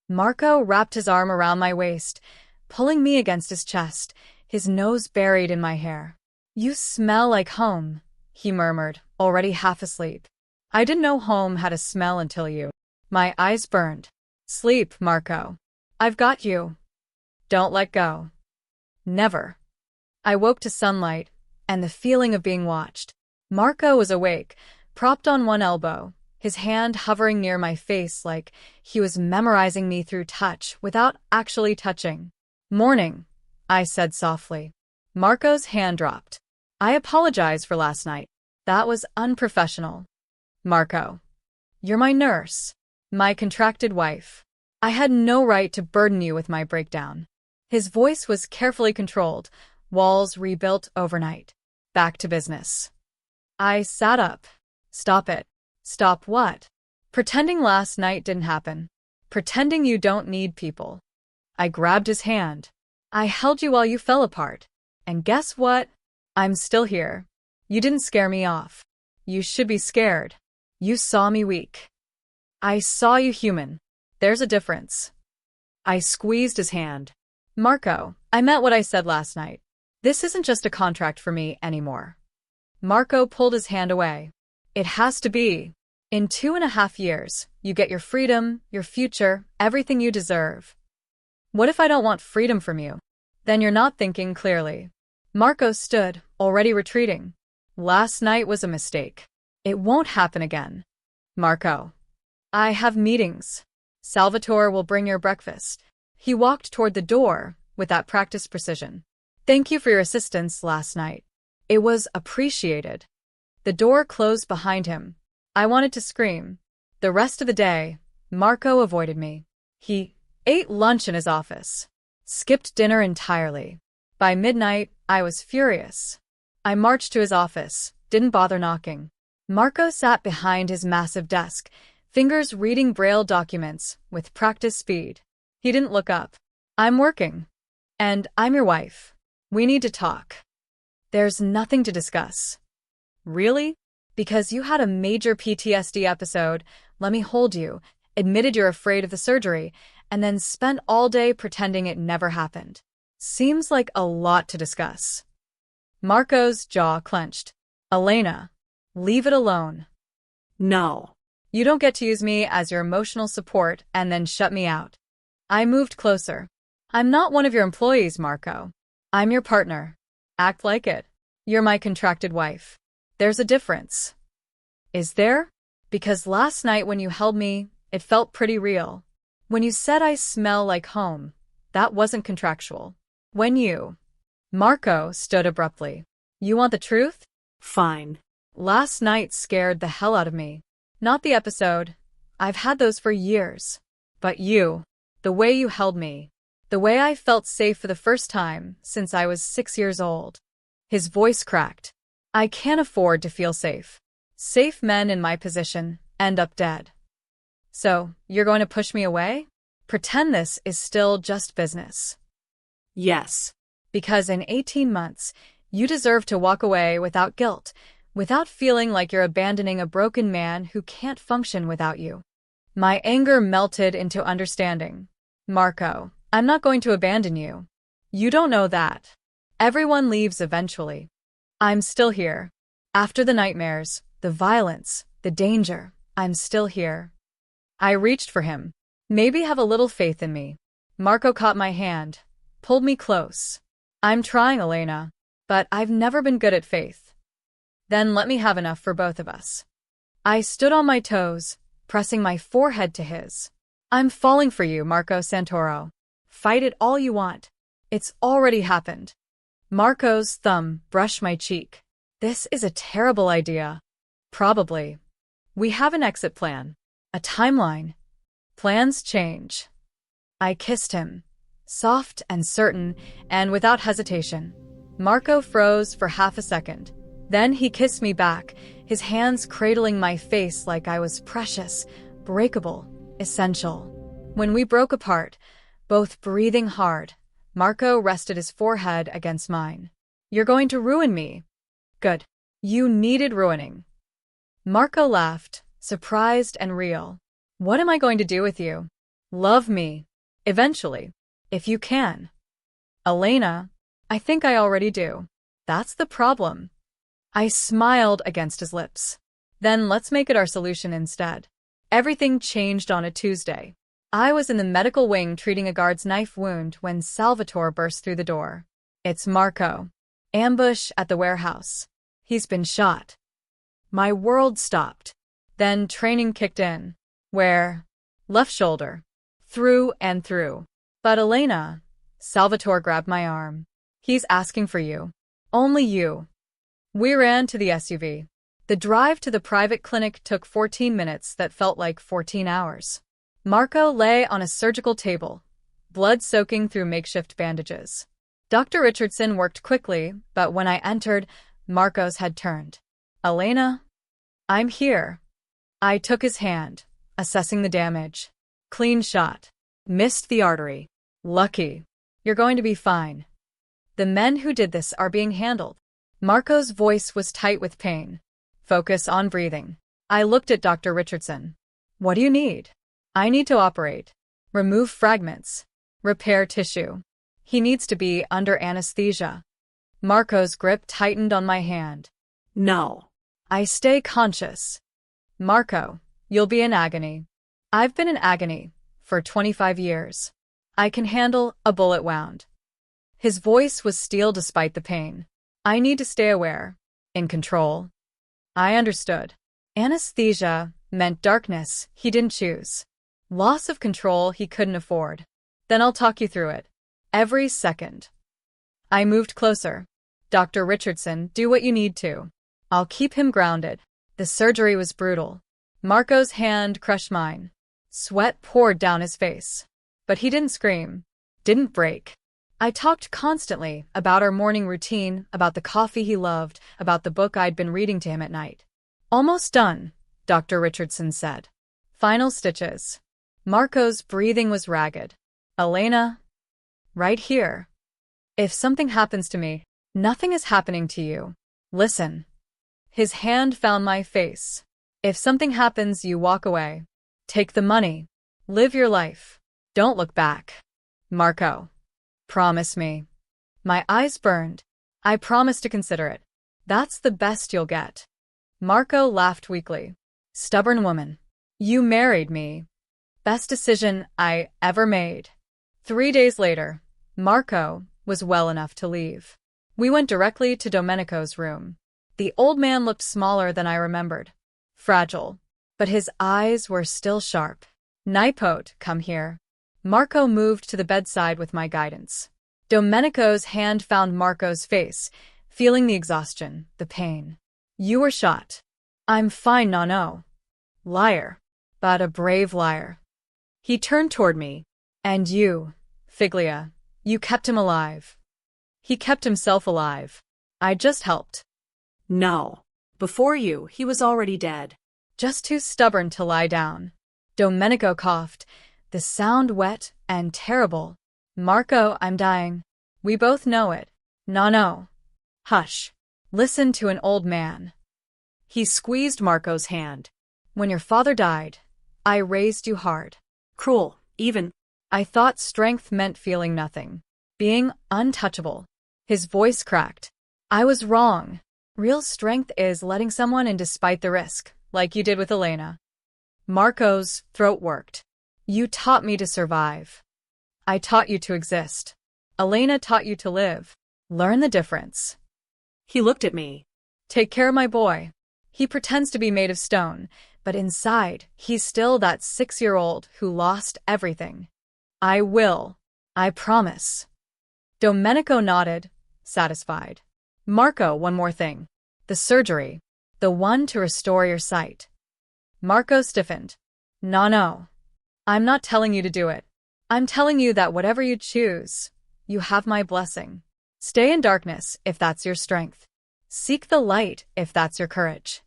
Marco wrapped his arm around my waist, pulling me against his chest, his nose buried in my hair. You smell like home, he murmured, already half asleep. I didn't know home had a smell until you. My eyes burned. Sleep, Marco. I've got you. Don't let go. Never. I woke to sunlight and the feeling of being watched. Marco was awake, propped on one elbow, his hand hovering near my face like he was memorizing me through touch without actually touching. Morning, I said softly. Marco's hand dropped. I apologize for last night. That was unprofessional. Marco, you're my nurse, my contracted wife. I had no right to burden you with my breakdown. His voice was carefully controlled, walls rebuilt overnight. Back to business. I sat up. Stop it. Stop what? Pretending last night didn't happen. Pretending you don't need people. I grabbed his hand. I held you while you fell apart. And guess what? I'm still here. You didn't scare me off. You should be scared. You saw me weak. I saw you human. There's a difference. I squeezed his hand. Marco, I meant what I said last night. This isn't just a contract for me anymore. Marco pulled his hand away. It has to be. In 2.5 years, you get your freedom, your future, everything you deserve. What if I don't want freedom from you? Then you're not thinking clearly. Marco stood, already retreating. Last night was a mistake. It won't happen again. Marco. I have meetings. Salvatore will bring your breakfast. He walked toward the door with that practiced precision. Thank you for your assistance last night. It was appreciated. The door closed behind him. I wanted to scream. The rest of the day, Marco avoided me. He ate lunch in his office, skipped dinner entirely. By midnight, I was furious. I marched to his office, didn't bother knocking. Marco sat behind his massive desk, fingers reading Braille documents with practiced speed. He didn't look up. I'm working. And I'm your wife. We need to talk. There's nothing to discuss. Really? Because you had a major PTSD episode, let me hold you, admitted you're afraid of the surgery, and then spent all day pretending it never happened. Seems like a lot to discuss. Marco's jaw clenched. Elena, leave it alone. No. You don't get to use me as your emotional support and then shut me out. I moved closer. I'm not one of your employees, Marco. I'm your partner. Act like it. You're my contracted wife. There's a difference. Is there? Because last night when you held me, it felt pretty real. When you said I smell like home, that wasn't contractual. When you... Marco stood abruptly. You want the truth? Fine. Last night scared the hell out of me. Not the episode. I've had those for years. But you, the way you held me, the way I felt safe for the first time since I was 6 years old. His voice cracked. I can't afford to feel safe. Safe men in my position end up dead. So, you're going to push me away? Pretend this is still just business. Yes. Because in 18 months, you deserve to walk away without guilt, without feeling like you're abandoning a broken man who can't function without you. My anger melted into understanding. Marco, I'm not going to abandon you. You don't know that. Everyone leaves eventually. I'm still here. After the nightmares, the violence, the danger, I'm still here. I reached for him. Maybe have a little faith in me. Marco caught my hand, pulled me close. I'm trying, Elena, but I've never been good at faith. Then let me have enough for both of us. I stood on my toes, pressing my forehead to his. I'm falling for you, Marco Santoro. Fight it all you want. It's already happened. Marco's thumb brushed my cheek. This is a terrible idea. Probably. We have an exit plan. A timeline. Plans change. I kissed him, soft and certain, and without hesitation. Marco froze for half a second. Then he kissed me back, his hands cradling my face like I was precious, breakable, essential. When we broke apart, both breathing hard, Marco rested his forehead against mine. You're going to ruin me. Good. You needed ruining. Marco laughed, surprised and real. What am I going to do with you? Love me. Eventually. If you can. Elena, I think I already do. That's the problem. I smiled against his lips. Then let's make it our solution instead. Everything changed on a Tuesday. I was in the medical wing treating a guard's knife wound when Salvatore burst through the door. It's Marco. Ambush at the warehouse. He's been shot. My world stopped. Then training kicked in. Where? Left shoulder. Through and through. But Elena, Salvatore grabbed my arm. He's asking for you. Only you. We ran to the SUV. The drive to the private clinic took 14 minutes that felt like 14 hours. Marco lay on a surgical table, blood soaking through makeshift bandages. Dr. Richardson worked quickly, but when I entered, Marco's head turned. Elena? I'm here. I took his hand, assessing the damage. Clean shot. Missed the artery. Lucky. You're going to be fine. The men who did this are being handled. Marco's voice was tight with pain. Focus on breathing. I looked at Dr. Richardson. What do you need? I need to operate. Remove fragments. Repair tissue. He needs to be under anesthesia. Marco's grip tightened on my hand. No. I stay conscious. Marco, you'll be in agony. I've been in agony for 25 years. I can handle a bullet wound. His voice was steel despite the pain. I need to stay aware. In control. I understood. Anesthesia meant darkness he didn't choose. Loss of control he couldn't afford. Then I'll talk you through it. Every second. I moved closer. Dr. Richardson, do what you need to. I'll keep him grounded. The surgery was brutal. Marco's hand crushed mine. Sweat poured down his face. But he didn't scream. Didn't break. I talked constantly about our morning routine, about the coffee he loved, about the book I'd been reading to him at night. Almost done, Dr. Richardson said. Final stitches. Marco's breathing was ragged. Elena? Right here. If something happens to me, nothing is happening to you. Listen. His hand found my face. If something happens, you walk away. Take the money. Live your life. Don't look back. Marco. Promise me. My eyes burned. I promise to consider it. That's the best you'll get. Marco laughed weakly. Stubborn woman. You married me. Best decision I ever made. 3 days later, Marco was well enough to leave. We went directly to Domenico's room. The old man looked smaller than I remembered. Fragile. But his eyes were still sharp. Nipote, come here. Marco moved to the bedside with my guidance. Domenico's hand found Marco's face, feeling the exhaustion, the pain. You were shot. I'm fine, Nano. Liar. but a brave liar. He turned toward me. And you, Figlia, you kept him alive. He kept himself alive. I just helped. No. Before you, he was already dead. Just too stubborn to lie down. Domenico coughed, the sound wet and terrible. Marco, I'm dying. We both know it. No. Hush. Listen to an old man. He squeezed Marco's hand. When your father died, I raised you hard. Cruel, even. I thought strength meant feeling nothing. Being untouchable. His voice cracked. I was wrong. Real strength is letting someone in despite the risk, like you did with Elena. Marco's throat worked. You taught me to survive. I taught you to exist. Elena taught you to live. Learn the difference. He looked at me. Take care of my boy. He pretends to be made of stone, but inside, he's still that 6-year-old who lost everything. I will. I promise. Domenico nodded, satisfied. Marco, one more thing. The surgery. The one to restore your sight. Marco stiffened. No. I'm not telling you to do it. I'm telling you that whatever you choose, you have my blessing. Stay in darkness if that's your strength. Seek the light if that's your courage.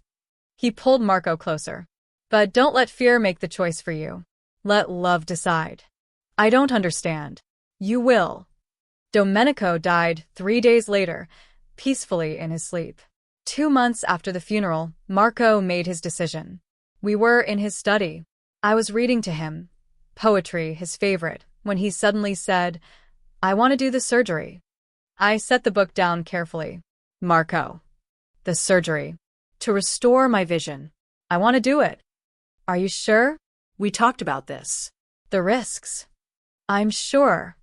He pulled Marco closer. But don't let fear make the choice for you. Let love decide. I don't understand. You will. Domenico died 3 days later, peacefully in his sleep. 2 months after the funeral, Marco made his decision. We were in his study. I was reading to him, poetry, his favorite, when he suddenly said, I want to do the surgery. I set the book down carefully. Marco. The surgery. To restore my vision. I want to do it. Are you sure? We talked about this. The risks. I'm sure.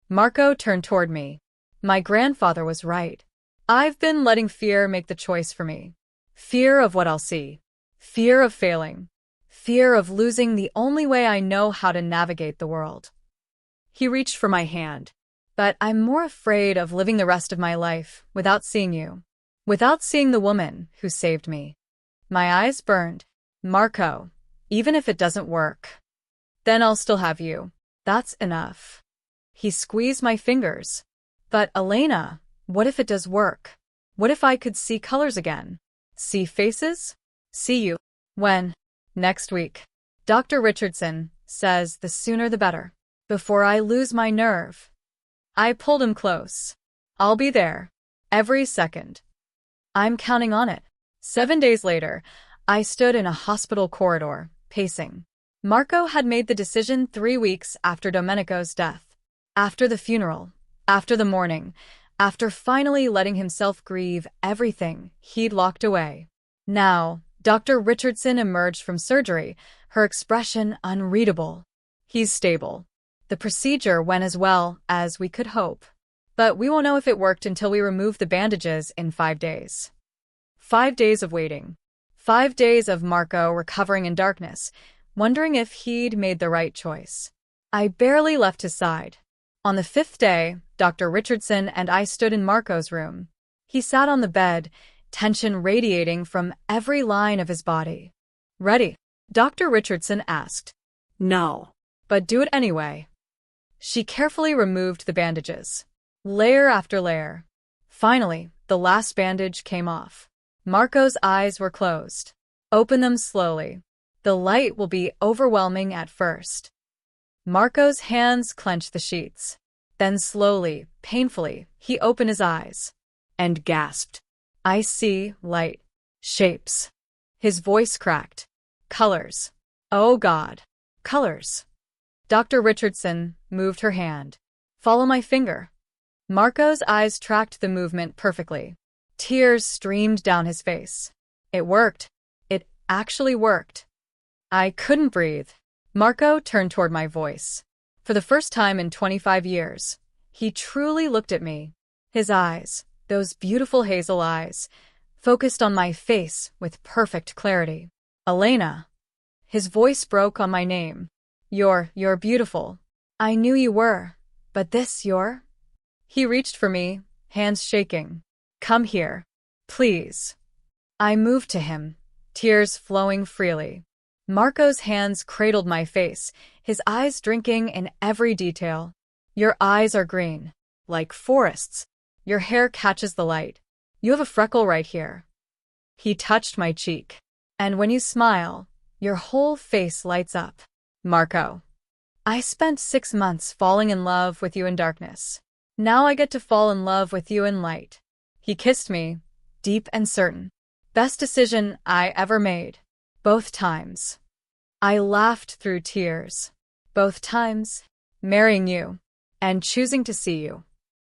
Marco turned toward me. My grandfather was right. I've been letting fear make the choice for me. Fear of what I'll see. Fear of failing. Fear of losing the only way I know how to navigate the world. He reached for my hand. But I'm more afraid of living the rest of my life without seeing you. Without seeing the woman who saved me. My eyes burned. Marco, even if it doesn't work, then I'll still have you. That's enough. He squeezed my fingers. But Elena, what if it does work? What if I could see colors again? See faces? See you. When? Next week. Dr. Richardson says the sooner the better. Before I lose my nerve. I pulled him close. I'll be there. Every second. I'm counting on it. 7 days later, I stood in a hospital corridor, pacing. Marco had made the decision 3 weeks after Domenico's death. After the funeral. After the mourning. After finally letting himself grieve everything he'd locked away. Now, Dr. Richardson emerged from surgery, her expression unreadable. He's stable. The procedure went as well as we could hope. But we won't know if it worked until we remove the bandages in 5 days. 5 days of waiting. 5 days of Marco recovering in darkness, wondering if he'd made the right choice. I barely left his side. On the 5th day, Dr. Richardson and I stood in Marco's room. He sat on the bed, tension radiating from every line of his body. Ready? Dr. Richardson asked. No. But do it anyway. She carefully removed the bandages. Layer after layer. Finally, the last bandage came off. Marco's eyes were closed. Open them slowly. The light will be overwhelming at first. Marco's hands clenched the sheets. Then slowly, painfully, he opened his eyes. And gasped. I see light. Shapes. His voice cracked. Colors. Oh God. Colors. Dr. Richardson moved her hand. Follow my finger. Marco's eyes tracked the movement perfectly. Tears streamed down his face. It worked. It actually worked. I couldn't breathe. Marco turned toward my voice. For the first time in 25 years, he truly looked at me. His eyes, those beautiful hazel eyes, focused on my face with perfect clarity. Elena. His voice broke on my name. You're beautiful. I knew you were. But this, you're? He reached for me, hands shaking. Come here. Please. I moved to him, tears flowing freely. Marco's hands cradled my face, his eyes drinking in every detail. Your eyes are green, like forests. Your hair catches the light. You have a freckle right here. He touched my cheek. And when you smile, your whole face lights up. Marco. I spent 6 months falling in love with you in darkness. Now I get to fall in love with you in light. He kissed me, deep and certain. Best decision I ever made. Both times. I laughed through tears. Both times. Marrying you. And choosing to see you.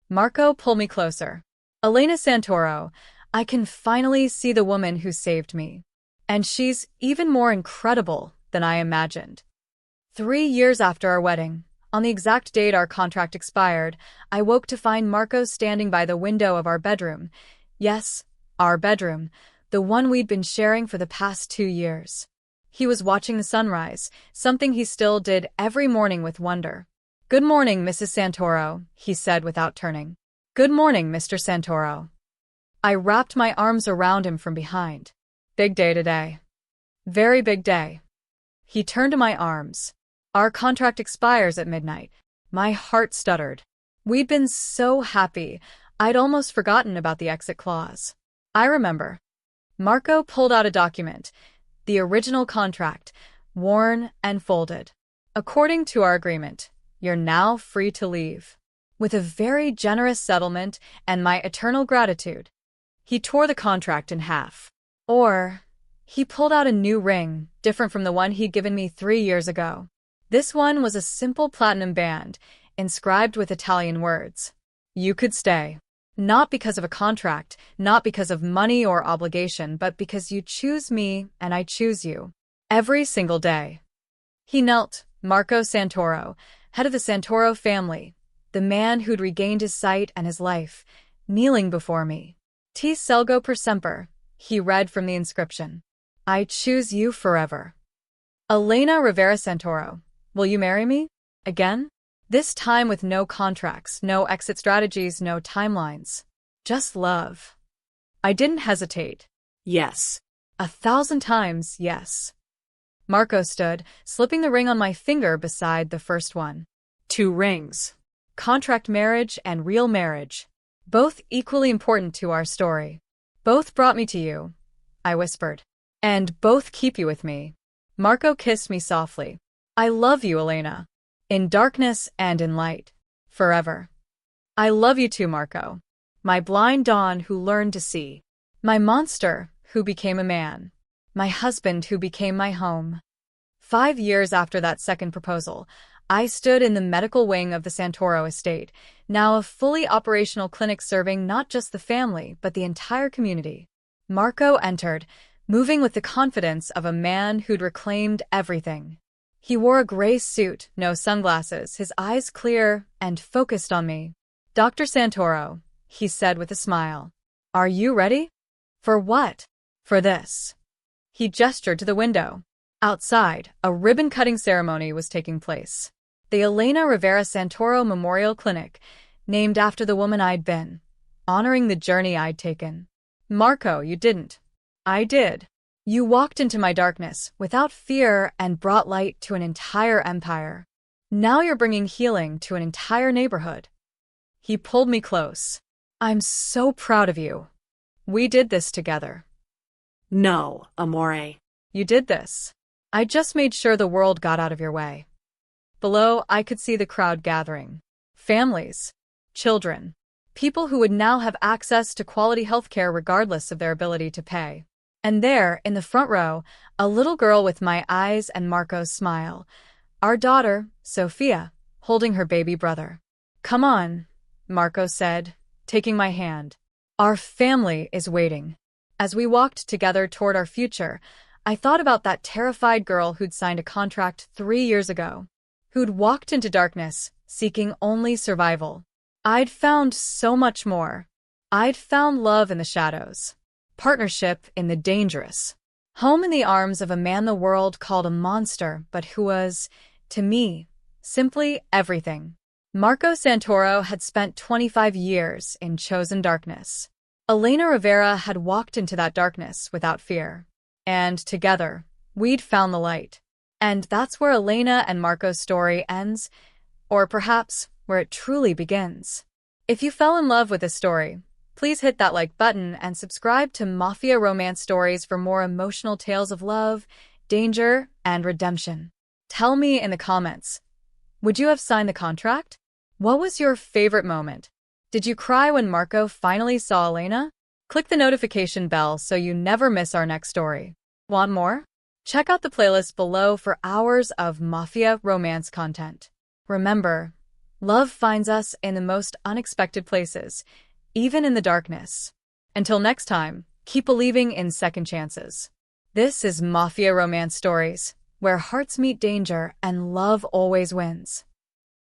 Marco pulled me closer. Elena Santoro, I can finally see the woman who saved me. And she's even more incredible than I imagined. 3 years after our wedding, on the exact date our contract expired, I woke to find Marco standing by the window of our bedroom. Yes, our bedroom, the one we'd been sharing for the past 2 years. He was watching the sunrise, something he still did every morning with wonder. Good morning, Mrs. Santoro, he said without turning. Good morning, Mr. Santoro. I wrapped my arms around him from behind. Big day today. Very big day. He turned to my arms. Our contract expires at midnight. My heart stuttered. We'd been so happy, I'd almost forgotten about the exit clause. I remember. Marco pulled out a document, the original contract, worn and folded. According to our agreement, you're now free to leave. With a very generous settlement and my eternal gratitude. He tore the contract in half. He pulled out a new ring, different from the one he'd given me 3 years ago. This one was a simple platinum band, inscribed with Italian words. You could stay. Not because of a contract, not because of money or obligation, but because you choose me and I choose you. Every single day. He knelt, Marco Santoro, head of the Santoro family, the man who'd regained his sight and his life, kneeling before me. Ti selgo per semper, he read from the inscription. I choose you forever. Elena Rivera Santoro, will you marry me? Again? This time with no contracts, no exit strategies, no timelines. Just love. I didn't hesitate. Yes. 1,000 times yes. Marco stood, slipping the ring on my finger beside the first one. 2 rings. Contract marriage and real marriage. Both equally important to our story. Both brought me to you, I whispered. And both keep you with me. Marco kissed me softly. I love you, Elena. In darkness and in light. Forever. I love you too, Marco. My blind dawn who learned to see. My monster who became a man. My husband who became my home. 5 years after that second proposal, I stood in the medical wing of the Santoro estate, now a fully operational clinic serving not just the family, but the entire community. Marco entered, moving with the confidence of a man who'd reclaimed everything. He wore a gray suit, no sunglasses, his eyes clear and focused on me. Dr. Santoro, he said with a smile. Are you ready? For what? For this. He gestured to the window. Outside, a ribbon-cutting ceremony was taking place. The Elena Rivera Santoro Memorial Clinic, named after the woman I'd been, honoring the journey I'd taken. Marco, you didn't. I did. You walked into my darkness without fear and brought light to an entire empire. Now you're bringing healing to an entire neighborhood. He pulled me close. I'm so proud of you. We did this together. No, amore. You did this. I just made sure the world got out of your way. Below, I could see the crowd gathering. Families. Children. People who would now have access to quality healthcare regardless of their ability to pay. And there, in the front row, a little girl with my eyes and Marco's smile. Our daughter, Sophia, holding her baby brother. Come on, Marco said, taking my hand. Our family is waiting. As we walked together toward our future, I thought about that terrified girl who'd signed a contract 3 years ago, who'd walked into darkness, seeking only survival. I'd found so much more. I'd found love in the shadows, partnership in the dangerous, home in the arms of a man the world called a monster, but who was, to me, simply everything. Marco Santoro had spent 25 years in chosen darkness. Elena Rivera had walked into that darkness without fear. And together, we'd found the light. And that's where Elena and Marco's story ends, or perhaps where it truly begins. If you fell in love with this story, please hit that like button and subscribe to Mafia Romance Stories for more emotional tales of love, danger, and redemption. Tell me in the comments, would you have signed the contract? What was your favorite moment? Did you cry when Marco finally saw Elena? Click the notification bell so you never miss our next story. Want more? Check out the playlist below for hours of Mafia romance content. Remember, love finds us in the most unexpected places, even in the darkness. Until next time, keep believing in second chances. This is Mafia Romance Stories, where hearts meet danger and love always wins.